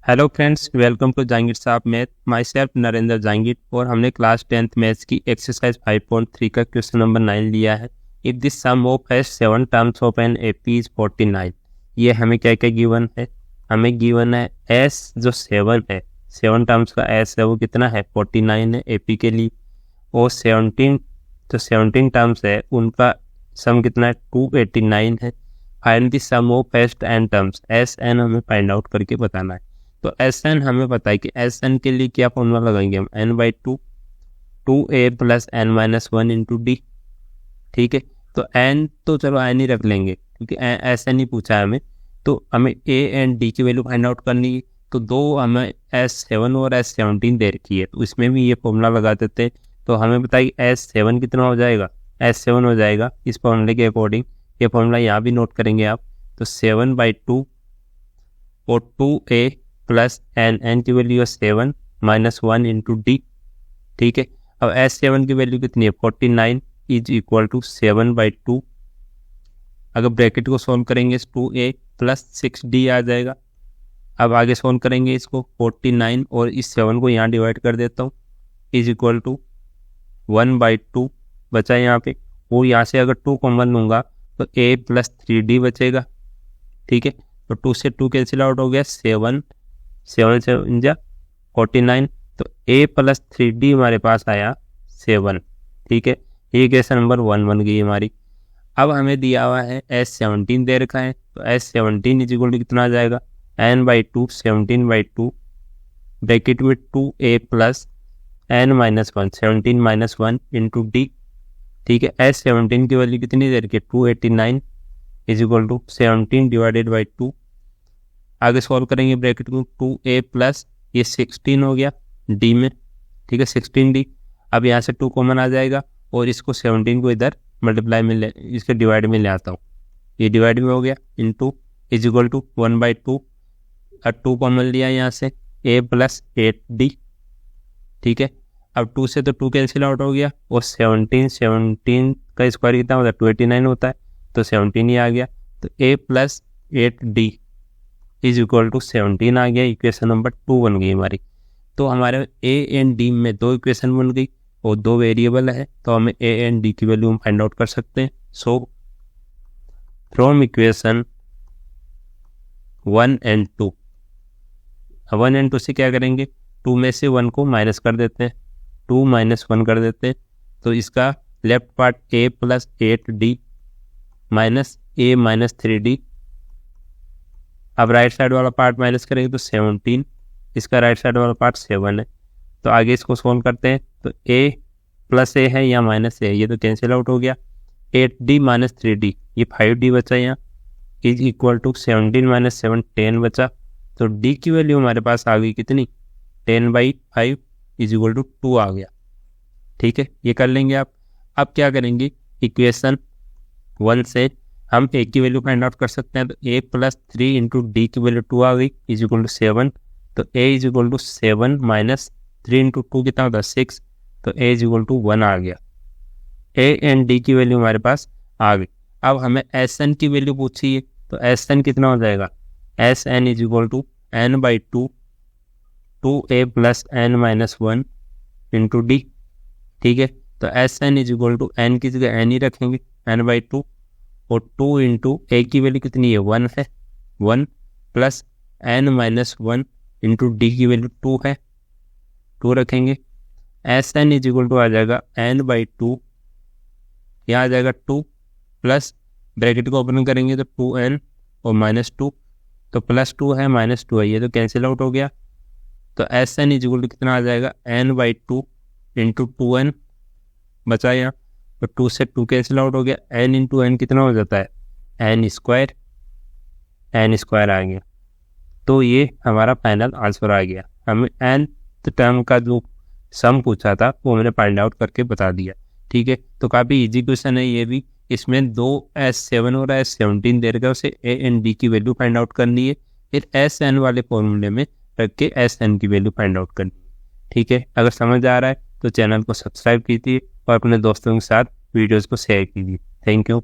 Hello friends, welcome to Jahangir Sahab math. Myself Narendra Jahangir और हमने class 10th maths की exercise 5.3 का क्वेश्चन नंबर 9 लिया है। If this sum of S 7 terms of an AP is 49। ये हमें क्या क्या गिवन है? हमें गिवन है एस जो 7 है, 7 टर्म्स का एस है वो कितना है? 49 है एपी के लिए। और 17 जो 17 टर्म्स है उनका सम कितना है? 289 है। Find the sum of S n terms. S n हमें फाइंड आउट करके बताना है। तो एस एन हमें पता है कि एस एन के लिए क्या फॉर्मूला लगाएंगे हम? N by two a plus n minus 1 into d. ठीक है, तो एन तो चलो एन ही रख लेंगे क्योंकि एस एन ही पूछा है हमें। तो हमें ए एंड डी की वैल्यू फाइंड आउट करनी है। तो दो हमें S7 और S17 दे रखी है, तो इसमें भी ये फॉर्मूला लगा देते हैं। तो हमें बताइए S7 कितना हो जाएगा? S7 हो जाएगा इस फॉर्मूले के अकॉर्डिंग। ये फॉर्मूला यहाँ भी नोट करेंगे आप। तो 7/2 और 2a प्लस एन की वैल्यू है 7 माइनस 1 इंटू डी। ठीक है, अब S7 की वैल्यू कितनी है? 49 इज इक्वल टू 7/2। अगर ब्रैकेट को सॉल्व करेंगे 2a प्लस 6d आ जाएगा। अब आगे सॉल्व करेंगे इसको 49 और इस 7 को यहाँ डिवाइड कर देता हूँ, इज इक्वल टू 1/2 बचा यहाँ पे। और यहाँ से अगर 2 कॉमन लूँगा तो a प्लस 3d बचेगा। ठीक है, तो 2 से 2 कैंसिल आउट हो गया, 7 से 49। तो a प्लस 3d हमारे पास आया 7। ठीक है, ये क्वेश्चन नंबर 1 बन गई हमारी। अब हमें दिया हुआ है S17 दे रखा है, तो S17 इज इक्वल टू कितना आ जाएगा? n/2 17/2 ब्रैकेट में 2a plus n minus 1 17 minus 1 into d. ठीक है, S17 की वैल्यू कितनी दे रखी है? 289 is equal to 17 divided by 2। आगे सॉल्व करेंगे ब्रैकेट में 2a प्लस ये 16 हो गया डी में। ठीक है, 16d। अब यहाँ से 2 कॉमन आ जाएगा और इसको 17 को इधर मल्टीप्लाई में इसके डिवाइड में ले आता हूँ। ये डिवाइड में हो गया इंटू इज इक्वल टू 1/2 और 2 कॉमन लिया यहाँ से a प्लस 8d। ठीक है, अब 2 से तो 2 कैंसिल आउट हो गया और 17 का स्क्वायर कितना होता है? 289 होता है, तो 17 ही आ गया। तो a plus 8d is equal to 17 आ गया। इक्वेशन नंबर 2 बन गई हमारी। तो हमारे a एंड d में 2 इक्वेशन बन गई और 2 वेरिएबल है, तो हमें a एंड d की वैल्यू हम फाइंड आउट कर सकते हैं। So from equation 1 and 2, 1 and 2 से क्या करेंगे? 2 में से 1 को माइनस कर देते हैं, 2 माइनस 1 कर देते हैं। तो इसका left part a plus 8d minus a minus 3d। अब राइट साइड वाला पार्ट माइनस करेंगे तो 17, इसका राइट साइड वाला पार्ट 7 है। तो आगे इसको सॉल्व करते हैं, तो a प्लस a है या माइनस a है, ये तो कैंसिल आउट हो गया। 8d माइनस 3d, ये 5d बचा यहाँ, इज इक्वल टू 17 माइनस 7 10 बचा। तो d की वैल्यू हमारे पास आ गई कितनी? 10/5 इज इक्वल टू 2 आ गया। ठीक है, ये कर लेंगे आप। अब क्या करेंगे? इक्वेशन 1 से हम a की वैल्यू फाइंड आउट कर सकते हैं। तो a प्लस 3 इंटू डी की वैल्यू 2 आ गई इज इक्वल टू 7। तो a is equal to 7 minus 3 into 2 कितना होता है? 6। तो a इज इक्वल टू 1 आ गया। a एंड d की वैल्यू हमारे पास आ गई। अब हमें एस एन की वैल्यू पूछी है, तो एस एन कितना हो जाएगा? S N is equal to n/2 2a plus n minus 1 into d. ठीक है, तो S N is equal to n की जगह n ही रखेंगे, n/2 और 2 इंटू a की वैल्यू कितनी है? 1 है, 1 plus n minus 1 into d की वैल्यू 2 है, 2 रखेंगे। S N is equal to आ जाएगा n/2, यहाँ आ जाएगा 2 प्लस ब्रैकेट को ओपन करेंगे तो 2n और माइनस 2, तो प्लस 2 है माइनस 2 है, ये तो कैंसिल आउट हो गया। तो S N is equal to कितना आ जाएगा? n/2 इंटू 2n बचा यहाँ, तो 2 से 2 कैंसिल आउट हो गया। n इंटू n कितना हो जाता है? n स्क्वायर आ गया। तो ये हमारा फाइनल आंसर आ गया। हमें n टर्म का जो सम पूछा था वो मैंने फाइंड आउट करके बता दिया। ठीक है, तो काफ़ी इजी क्वेश्चन है ये भी। इसमें 2 S7 और S17 दे रखा है, उसे a एंड d की वैल्यू फाइंड आउट करनी है, फिर SN वाले फॉर्मूले में रख के SN की वैल्यू फाइंड आउट करनी है। ठीक है, अगर समझ आ रहा है तो चैनल को सब्सक्राइब कीजिए और अपने दोस्तों के साथ वीडियोज़ को शेयर कीजिए। Thank you.